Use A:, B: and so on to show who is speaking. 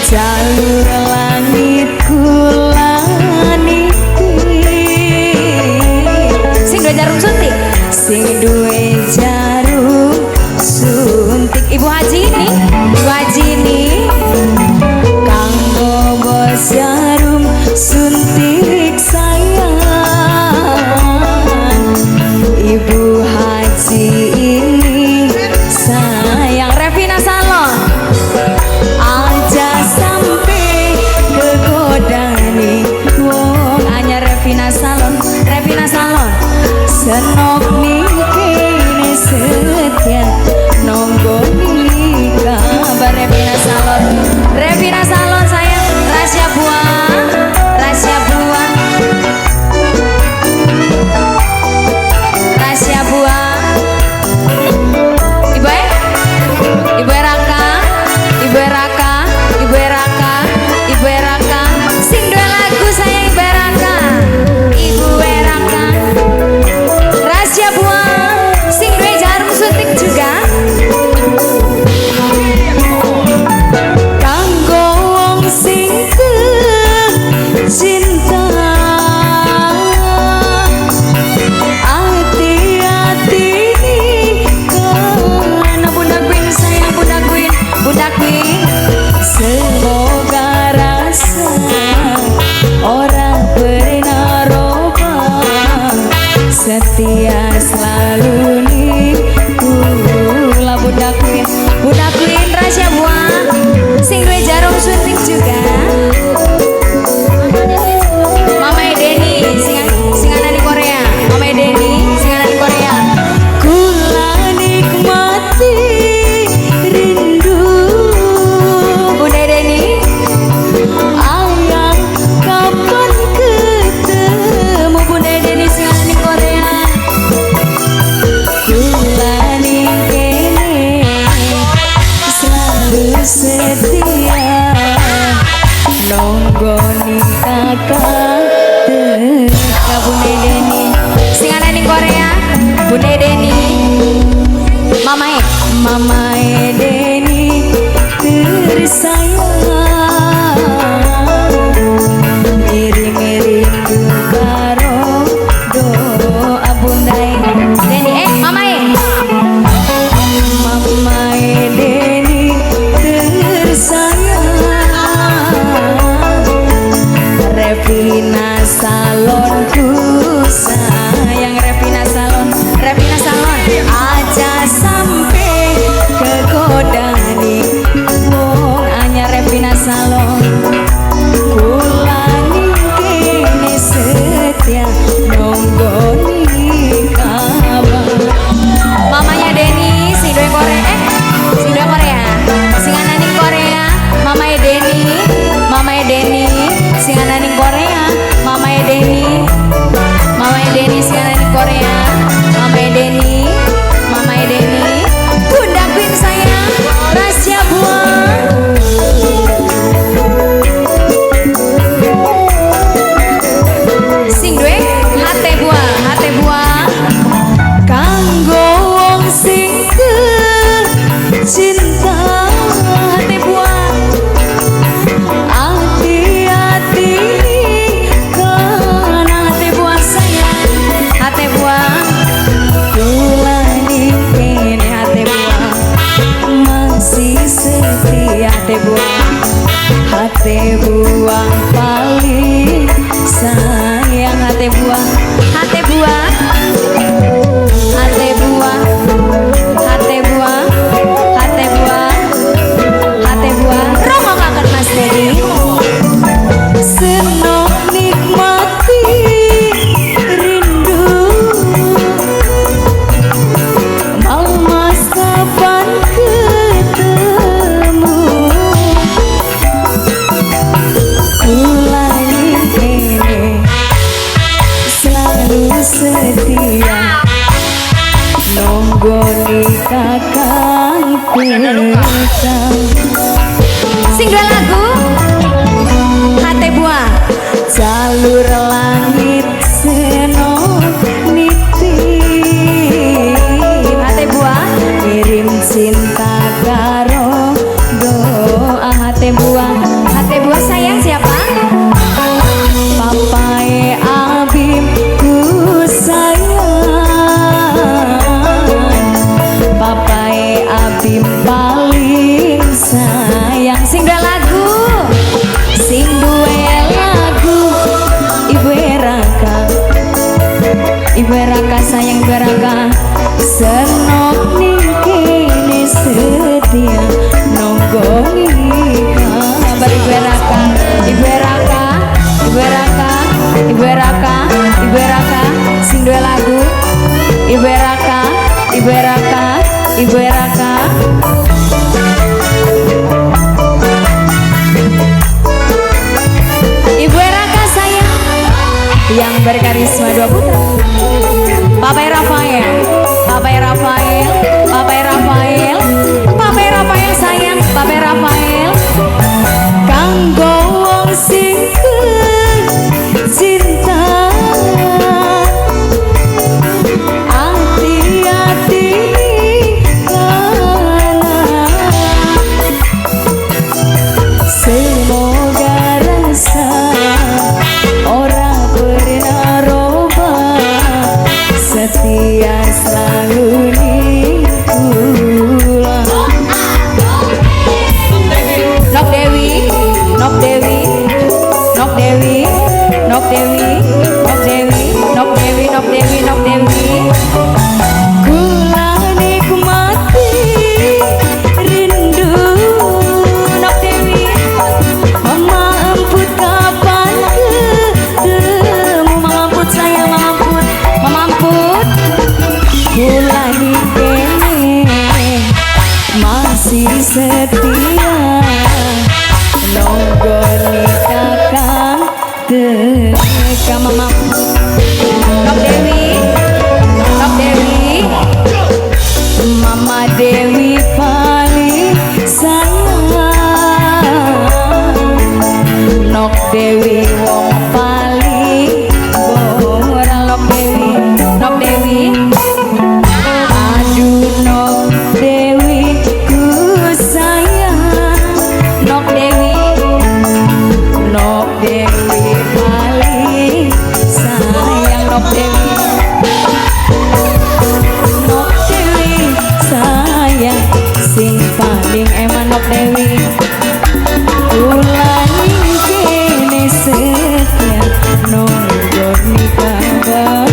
A: Jalur langit kulaniti sing duwe jarum suntik, sing duwe jarum suntik. Ibu Haji ini, Ibu Haji ini kanggo bos jarum suntik sayang. Ibu Haji ini sayang. Revina Salon senok mikine setia nonggo nikah. Revina Salon, Revina Salon sayang. Rahasia buah, rahasia buah, rahasia buah. Ibu Ibu Raka, Ibu Raka, Ibu Raka, Ibu Raka, sing dua lagu sayang. Ibu Raka, Ibu Raka, rahasia buah, sing duwe jarum suntik juga. Kanggo wong sing cinta, hati-hati karena Bunda Queen sayang. Bunda Queen, Bunda Queen, semoga rasa orang pernah roba, setia selalu nikula. Bunda Queen, Bunda Queen, rahasia buah, sing duwe jarum suntik juga. Mama Edeni sing ana di Korea. Mama Edeni sing ana di Korea. Kula nikmati rindu Bunda Edeni. Ayang kapan ketemu Bunda Edeni sing ana di Korea. Kula nikene selalu setia nonggo nikah teka Bunda Edeni sing ana ning Korea. Bunda Edeni, Mama Edeni tersayang, iring-iring karo doa Bunda Edeni. Mama Edeni tersayang. Revina Salonku sayang. Revina Salon, Revina Salon, aja sampai kegodani wong anyar. Revina Salon, kula ningkene setia nonggo nikah. Mamanya Deni sing duwe Korea, sing duwe Korea, sing ana ning Korea. Mama Edeni, Mama Edeni sing ana ning Korea. Mama Edeni, Mama Edeni sing ana ning Korea. Mama Edeni, Mama Edeni, Bunda Queen sayang. Rahasia buah, sing duwe hate buah, hate buah. Kanggo wong sing cinta, hate buah, hati-hati karena hate buah sayang. Hate buah, kula nikene hate buah, masih setia hate buah. Hate buah paling sayang. Hate buah, hate buah, hate buah, hate buah, hate buah, hate buah. Romo kangen Mas Dedi. Senok nikmati rindu, mau mas kapan ketemu. Ade buah sayang siapa? Papae Abim ku sayang, Papae Abim paling sayang. Sing dua lagu, sing dua lagu. Ibu Raka, Ibu Raka sayang Ibu Raka. Senok ning kene setia nonggongi kabar Ibu Raka, Ibu Raka, Ibu Raka, Ibu Raka, Ibu Raka. Sing dua lagu. Ibu Raka, Ibu Raka, Ibu Raka. Ibu Raka sayang yang berkarisma dua putra. Papai Rafael, Papai Rafael, Papai Rafael, Papai Rafael sayang, Papai Rafael. Kanggo wong sing cinta, hati-hati kana. Semoga rasa orang pernah roba, setia selalu diulang. Nok Dewi, Nok Dewi, Nok Dewi, Nok Dewi, Nok Dewi, Nok Dewi, Nok Dewi, Nok Dewi. Kula nikmati rindu Nok Dewi. Mama amput kapan ketemu, Mama amput sayang, Mama amput, Mama amput. Kula di kene masih setia nonggoni kakang teka. Mama Nok Dewi, Nok Dewi, Mama Dewi paling sayang. Nok Dewi wong paling boral. Nok Dewi, Nok Dewi. Aduh Nok Dewi ku sayang, Nok Dewi, Nok Dewi paling sayang. Nok Dewi, Nok Dewi sayang, sing paling eman Nok Dewi. Kula ning kene setia nonggoni kabar